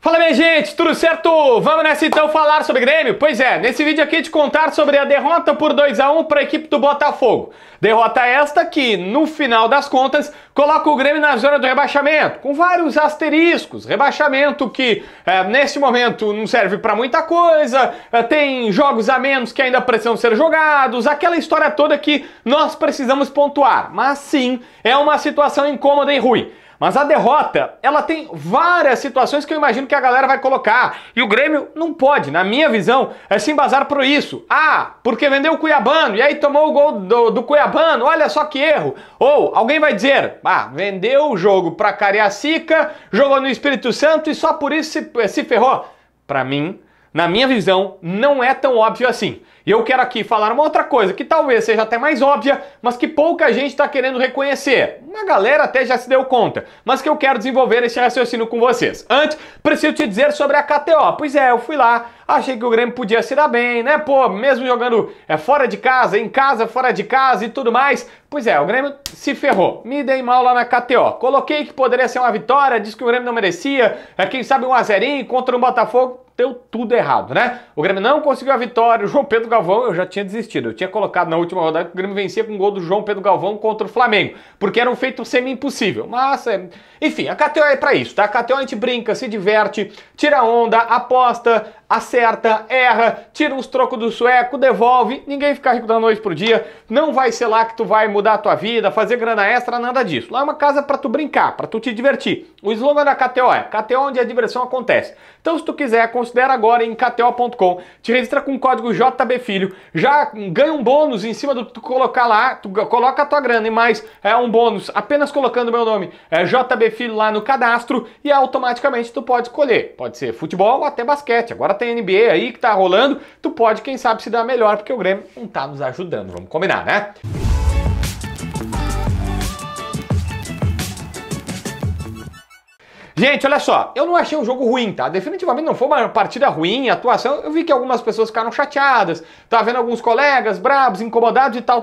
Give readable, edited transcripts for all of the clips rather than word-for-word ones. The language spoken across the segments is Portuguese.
Fala, minha gente, tudo certo? Vamos nessa então falar sobre Grêmio? Pois é, nesse vídeo aqui te contar sobre a derrota por 2-1 para a equipe do Botafogo. Derrota esta que, no final das contas, coloca o Grêmio na zona do rebaixamento, com vários asteriscos. Rebaixamento que, nesse momento, não serve para muita coisa, tem jogos a menos que ainda precisam ser jogados, aquela história toda que nós precisamos pontuar. Mas sim, é uma situação incômoda e ruim. Mas a derrota, ela tem várias situações que eu imagino que a galera vai colocar. E o Grêmio não pode, na minha visão, se embasar por isso. Ah, porque vendeu o Cuiabano e aí tomou o gol do Cuiabano, olha só que erro. Ou alguém vai dizer, vendeu o jogo pra Cariacica, jogou no Espírito Santo e só por isso se ferrou. Pra mim, na minha visão, não é tão óbvio assim. E eu quero aqui falar uma outra coisa, que talvez seja até mais óbvia, mas que pouca gente está querendo reconhecer. Uma galera até já se deu conta, mas que eu quero desenvolver esse raciocínio com vocês. Antes, preciso te dizer sobre a KTO. Pois é, eu fui lá, achei que o Grêmio podia se dar bem, né? Pô, mesmo jogando fora de casa, em casa, fora de casa e tudo mais. Pois é, o Grêmio se ferrou. Me dei mal lá na KTO. Coloquei que poderia ser uma vitória, disse que o Grêmio não merecia, quem sabe um 1-0 contra o Botafogo. Deu tudo errado, né? O Grêmio não conseguiu a vitória, o João Pedro Galvão, eu já tinha desistido. Eu tinha colocado na última rodada que o Grêmio vencia com o gol do João Pedro Galvão contra o Flamengo, porque era um feito semi-impossível. Mas, enfim, a KTO é pra isso, tá? A KTO a gente brinca, se diverte, tira onda, aposta, acerta, erra, tira uns trocos do sueco, devolve, ninguém fica rico da noite pro dia, não vai ser lá que tu vai mudar a tua vida, fazer grana extra, nada disso. Lá é uma casa pra tu brincar, pra tu te divertir. O slogan da KTO é KTO onde a diversão acontece. Então se tu quiser, considera agora em KTO.com, te registra com o código JBFilho, já ganha um bônus em cima do que tu colocar lá, tu coloca a tua grana e mais um bônus apenas colocando o meu nome, JBFilho lá no cadastro e automaticamente tu pode escolher. Pode ser futebol ou até basquete. Agora tem NBA aí que tá rolando, tu pode, quem sabe, se dar melhor, porque o Grêmio não tá nos ajudando, vamos combinar, né? Gente, olha só, eu não achei um jogo ruim, tá? Definitivamente não foi uma partida ruim, a atuação, eu vi que algumas pessoas ficaram chateadas, tá vendo alguns colegas bravos, incomodados e tal.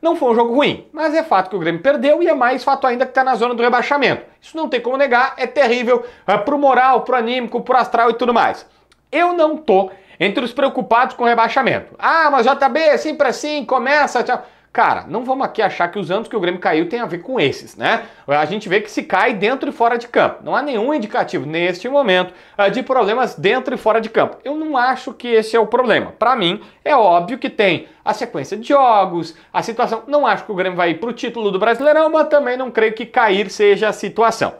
Não foi um jogo ruim, mas é fato que o Grêmio perdeu e é mais fato ainda que tá na zona do rebaixamento. Isso não tem como negar, é terrível pro moral, pro anímico, pro astral e tudo mais. Eu não tô entre os preocupados com o rebaixamento. Ah, mas JB é sempre assim, começa... Tchau. Cara, não vamos aqui achar que os anos que o Grêmio caiu tem a ver com esses, né? A gente vê que se cai dentro e fora de campo. Não há nenhum indicativo neste momento de problemas dentro e fora de campo. Eu não acho que esse é o problema. Para mim, é óbvio que tem a sequência de jogos, a situação... Não acho que o Grêmio vai ir pro título do Brasileirão, mas também não creio que cair seja a situação.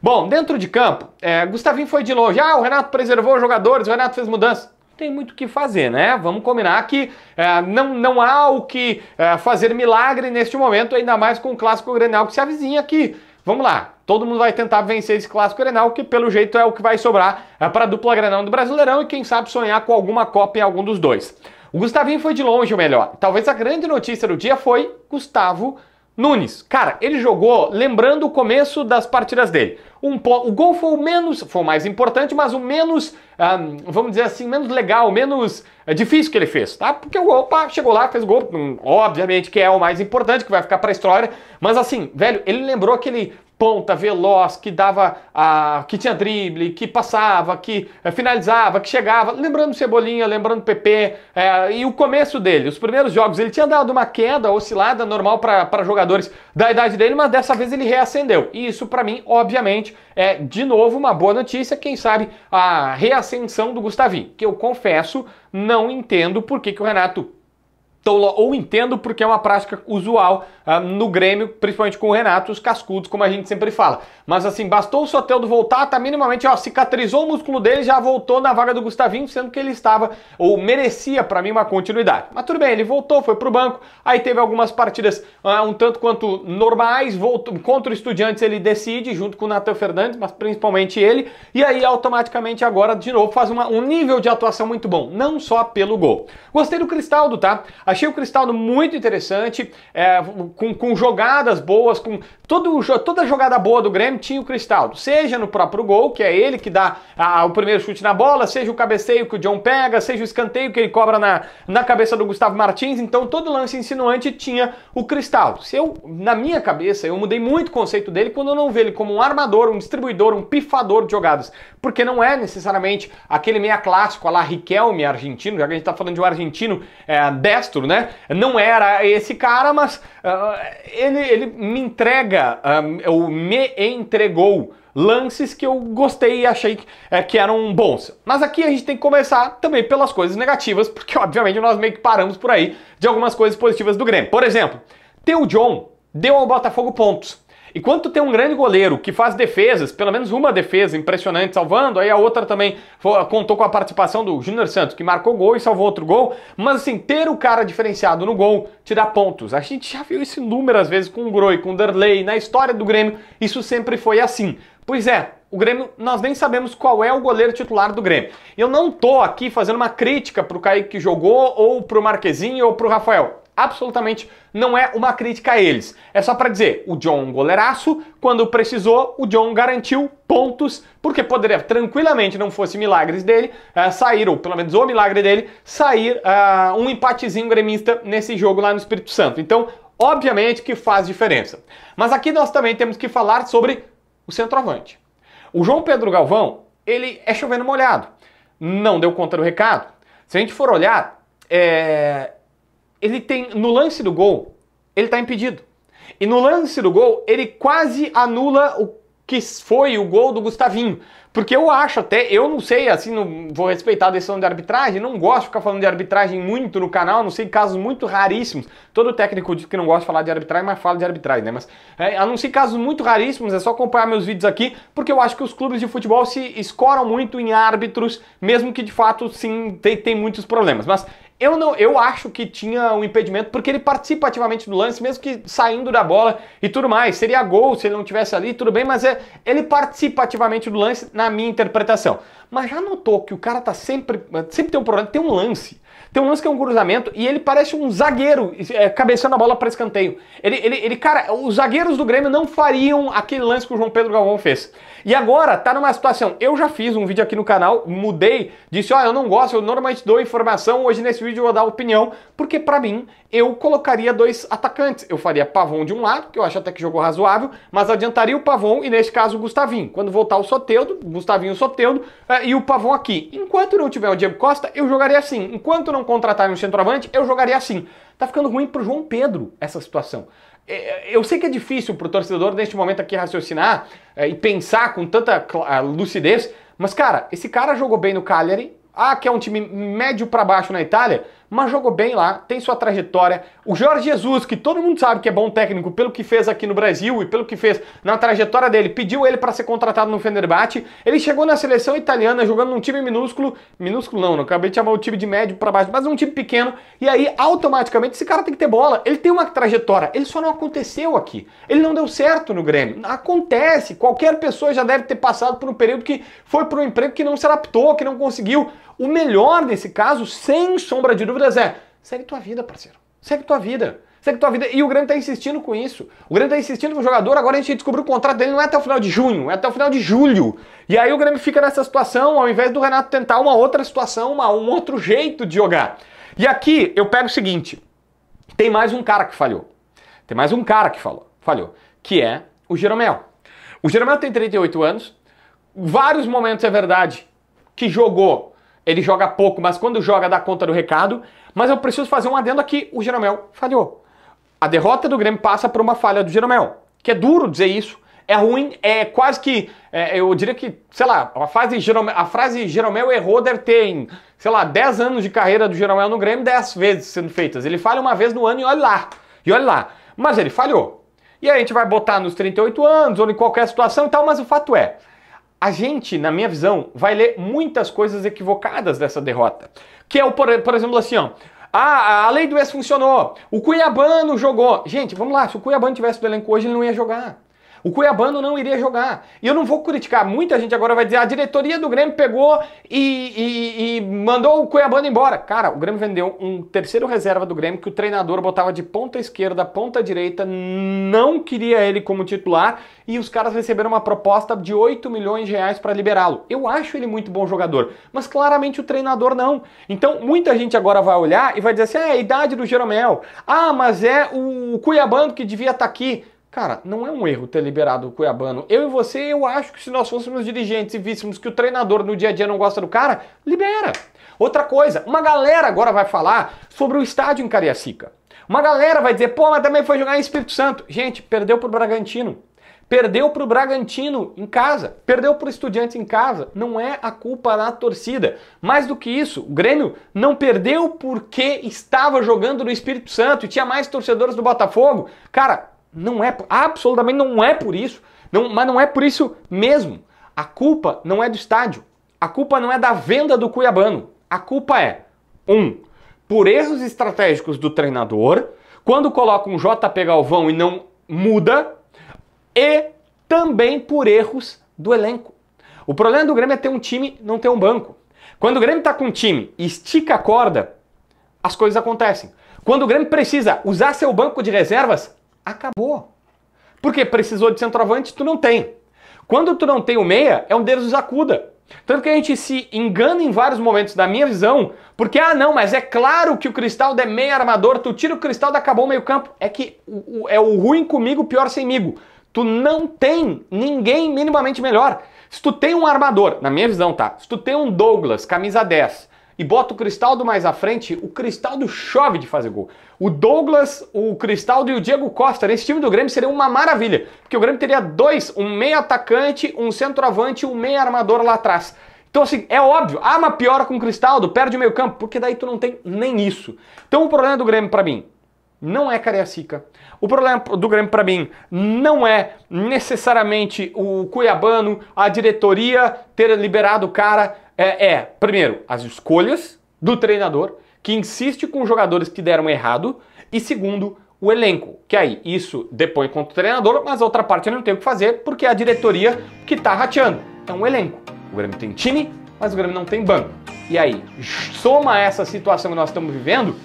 Bom, dentro de campo, Gustavinho foi de longe. Ah, o Renato preservou os jogadores, o Renato fez mudanças. Tem muito o que fazer, né? Vamos combinar que não há o que fazer milagre neste momento, ainda mais com o Clássico Grenal que se avizinha aqui. Vamos lá, todo mundo vai tentar vencer esse Clássico Grenal, que pelo jeito é o que vai sobrar para a dupla Grenal do Brasileirão e quem sabe sonhar com alguma Copa em algum dos dois. O Gustavinho foi de longe o melhor. Talvez a grande notícia do dia foi Gustavo Nunes. Cara, ele jogou lembrando o começo das partidas dele. O gol foi foi o mais importante, mas o menos, vamos dizer assim, menos legal, menos difícil que ele fez, tá? Porque o gol, chegou lá, fez gol, obviamente que é o mais importante, que vai ficar pra história, mas assim, velho, ele lembrou aquele ponta veloz, que dava, que tinha drible, que passava, que finalizava, que chegava, lembrando Cebolinha, lembrando PP, e o começo dele, os primeiros jogos, ele tinha dado uma queda, oscilada normal para jogadores da idade dele, mas dessa vez ele reacendeu, e isso pra mim, obviamente, é de novo uma boa notícia, quem sabe a reascensão do Gustavinho, que eu confesso, não entendo por que o Renato... Ou entendo porque é uma prática usual no Grêmio, principalmente com o Renato, os cascudos, como a gente sempre fala. Mas assim, bastou o Soteldo voltar, tá minimamente, cicatrizou o músculo dele, já voltou na vaga do Gustavinho, sendo que ele estava, ou merecia pra mim uma continuidade. Mas tudo bem, ele voltou, foi pro banco, aí teve algumas partidas um tanto quanto normais, voltou, contra o Estudiantes ele decide, junto com o Nathan Fernandes, mas principalmente ele, e aí automaticamente agora, de novo, faz um nível de atuação muito bom, não só pelo gol. Gostei do Cristaldo, tá? Achei o Cristaldo muito interessante, com jogadas boas, Toda jogada boa do Grêmio tinha o Cristaldo, seja no próprio gol, que é ele que dá o primeiro chute na bola, seja o cabeceio que o John pega, seja o escanteio que ele cobra na cabeça do Gustavo Martins. Então todo lance insinuante tinha o Cristaldo. Na minha cabeça, eu mudei muito o conceito dele quando eu não vejo ele como um armador, um distribuidor, um pifador de jogadas, porque não é necessariamente aquele meia clássico a la Riquelme argentino, já que a gente tá falando de um argentino destro, né? Não era esse cara, mas ele me entrega, ou me entregou lances que eu gostei e achei que eram bons. Mas aqui a gente tem que começar também pelas coisas negativas, porque obviamente nós meio que paramos por aí de algumas coisas positivas do Grêmio. Por exemplo, Theo John deu ao Botafogo pontos. E quando tu tem um grande goleiro que faz defesas, pelo menos uma defesa impressionante salvando, aí a outra também contou com a participação do Júnior Santos, que marcou gol e salvou outro gol, mas assim, ter o cara diferenciado no gol te dá pontos. A gente já viu isso inúmeras vezes com o Groi, com o Derlei, na história do Grêmio, isso sempre foi assim. Pois é, o Grêmio, nós nem sabemos qual é o goleiro titular do Grêmio. Eu não tô aqui fazendo uma crítica pro Kaique que jogou, ou pro Marquezinho, ou pro Rafael. Absolutamente não é uma crítica a eles. É só para dizer, o John um goleiraço, quando precisou, o John garantiu pontos, porque poderia tranquilamente, não fosse milagres dele, sair, ou pelo menos o milagre dele, sair um empatezinho gremista nesse jogo lá no Espírito Santo. Então, obviamente que faz diferença. Mas aqui nós também temos que falar sobre o centroavante. O João Pedro Galvão, ele é chovendo molhado. Não deu conta do recado. Se a gente for olhar, ele tem, no lance do gol, ele está impedido. E no lance do gol, ele quase anula o que foi o gol do Gustavinho. Porque eu acho até, eu não sei, assim, não vou respeitar a decisão de arbitragem, não gosto de ficar falando de arbitragem muito no canal, não sei, casos muito raríssimos. Todo técnico diz que não gosta de falar de arbitragem, mas fala de arbitragem, né? Mas, a não ser casos muito raríssimos, é só acompanhar meus vídeos aqui, porque eu acho que os clubes de futebol se escoram muito em árbitros, mesmo que de fato, sim, tem muitos problemas. Mas eu acho que tinha um impedimento porque ele participa ativamente do lance, mesmo que saindo da bola e tudo mais. Seria gol se ele não tivesse ali, tudo bem, mas ele participa ativamente do lance na minha interpretação. Mas já notou que o cara tá sempre tem um problema, tem um lance. Tem um lance que é um cruzamento e ele parece um zagueiro cabeceando a bola para escanteio. Cara, os zagueiros do Grêmio não fariam aquele lance que o João Pedro Galvão fez. E agora tá numa situação, eu já fiz um vídeo aqui no canal, mudei, disse, ó, eu não gosto, eu normalmente dou informação, hoje nesse vídeo eu vou dar opinião, porque pra mim, eu colocaria dois atacantes. Eu faria Pavon de um lado, que eu acho até que jogou razoável, mas adiantaria o Pavon e nesse caso o Gustavinho. Quando voltar o Soteldo, Gustavinho e o Soteldo, e o Pavon aqui. Enquanto não tiver o Diego Costa, eu jogaria assim. Enquanto não contratarem um centroavante, eu jogaria assim. Tá ficando ruim pro João Pedro essa situação. Eu sei que é difícil pro torcedor neste momento aqui raciocinar e pensar com tanta lucidez, mas cara, esse cara jogou bem no Cagliari, que é um time médio para baixo na Itália, mas jogou bem lá, tem sua trajetória. O Jorge Jesus, que todo mundo sabe que é bom técnico pelo que fez aqui no Brasil e pelo que fez na trajetória dele, pediu ele para ser contratado no Fenerbahçe. Ele chegou na seleção italiana jogando num time minúsculo não acabei de chamar o time de médio para baixo, mas um time pequeno, e aí automaticamente esse cara tem que ter bola. Ele tem uma trajetória, ele só não aconteceu aqui. Ele não deu certo no Grêmio. Acontece, qualquer pessoa já deve ter passado por um período que foi para um emprego que não se adaptou, que não conseguiu. O melhor nesse caso, sem sombra de dúvidas, segue tua vida, parceiro. Segue tua vida. Segue tua vida. E o Grêmio tá insistindo com isso. O Grêmio tá insistindo com o jogador, agora a gente descobriu que o contrato dele não é até o final de junho, é até o final de julho. E aí o Grêmio fica nessa situação, ao invés do Renato tentar uma outra situação, um outro jeito de jogar. E aqui eu pego o seguinte, tem mais um cara que falhou. Tem mais um cara que falhou, que é o Jeromel. O Jeromel tem 38 anos, vários momentos é verdade que jogou. Ele joga pouco, mas quando joga dá conta do recado. Mas eu preciso fazer um adendo aqui, o Jeromel falhou. A derrota do Grêmio passa por uma falha do Jeromel. Que é duro dizer isso, é ruim, é quase que, eu diria que, sei lá, a frase Jeromel errou deve ter em, sei lá, 10 anos de carreira do Jeromel no Grêmio, 10 vezes sendo feitas. Ele falha uma vez no ano e olha lá. Mas ele falhou. E aí a gente vai botar nos 38 anos ou em qualquer situação e tal, mas o fato é, a gente, na minha visão, vai ler muitas coisas equivocadas dessa derrota. Que é, por exemplo, assim, ó. A lei do ex funcionou. O Cuiabano jogou. Gente, vamos lá. Se o Cuiabano tivesse no elenco hoje, ele não ia jogar. O cuiabano não iria jogar. E eu não vou criticar. Muita gente agora vai dizer, a diretoria do Grêmio pegou e mandou o cuiabano embora. Cara, o Grêmio vendeu um terceiro reserva do Grêmio que o treinador botava de ponta esquerda, ponta direita, não queria ele como titular e os caras receberam uma proposta de 8 milhões de reais para liberá-lo. Eu acho ele muito bom jogador, mas claramente o treinador não. Então muita gente agora vai olhar e vai dizer assim, é a idade do Jeromel. Ah, mas é o cuiabano que devia estar aqui. Cara, não é um erro ter liberado o cuiabano. Eu e você, eu acho que se nós fôssemos dirigentes e víssemos que o treinador no dia a dia não gosta do cara, libera. Outra coisa, uma galera agora vai falar sobre o estádio em Cariacica. Uma galera vai dizer, pô, mas também foi jogar em Espírito Santo. Gente, perdeu pro Bragantino. Perdeu pro Bragantino em casa. Perdeu pro Estudiantes em casa. Não é a culpa da torcida. Mais do que isso, o Grêmio não perdeu porque estava jogando no Espírito Santo e tinha mais torcedores do Botafogo. Cara, não é, absolutamente não é por isso, mas não é por isso mesmo. A culpa não é do estádio, a culpa não é da venda do cuiabano, a culpa é, por erros estratégicos do treinador, quando coloca um JP Galvão e não muda, e também por erros do elenco. O problema do Grêmio é ter um time, não ter um banco. Quando o Grêmio tá com um time e estica a corda, as coisas acontecem. Quando o Grêmio precisa usar seu banco de reservas, acabou. Porque precisou de centroavante, tu não tem. Quando tu não tem o meia, é um Deus nos acuda. Tanto que a gente se engana em vários momentos da minha visão, porque, não, mas é claro que o Cristaldo é meia armador, tu tira o Cristaldo, acabou o meio campo. É que é o ruim comigo, pior semigo. Tu não tem ninguém minimamente melhor. Se tu tem um armador, na minha visão, tá? Se tu tem um Douglas, camisa 10, e bota o Cristaldo mais à frente, o Cristaldo chove de fazer gol. O Douglas, o Cristaldo e o Diego Costa nesse time do Grêmio seria uma maravilha, porque o Grêmio teria dois, um meio atacante, um centroavante e um meio armador lá atrás. Então assim, é óbvio, mas piora com o Cristaldo, perde o meio campo, porque daí tu não tem nem isso. Então o problema do Grêmio pra mim não é Cariacica. O problema do Grêmio pra mim não é necessariamente o cuiabano, a diretoria ter liberado o cara. Primeiro, as escolhas do treinador, que insiste com os jogadores que deram errado, e segundo, o elenco, que aí isso depõe contra o treinador, mas a outra parte não tem o que fazer, porque é a diretoria que tá rateando. É um elenco. O Grêmio tem time, mas o Grêmio não tem banco. E aí, soma essa situação que nós estamos vivendo,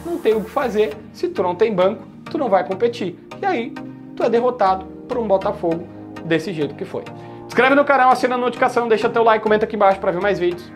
não tem o que fazer. Se tu não tem banco, tu não vai competir. E aí, tu é derrotado por um Botafogo desse jeito que foi. Inscreve no canal, assina a notificação, deixa teu like, comenta aqui embaixo para ver mais vídeos.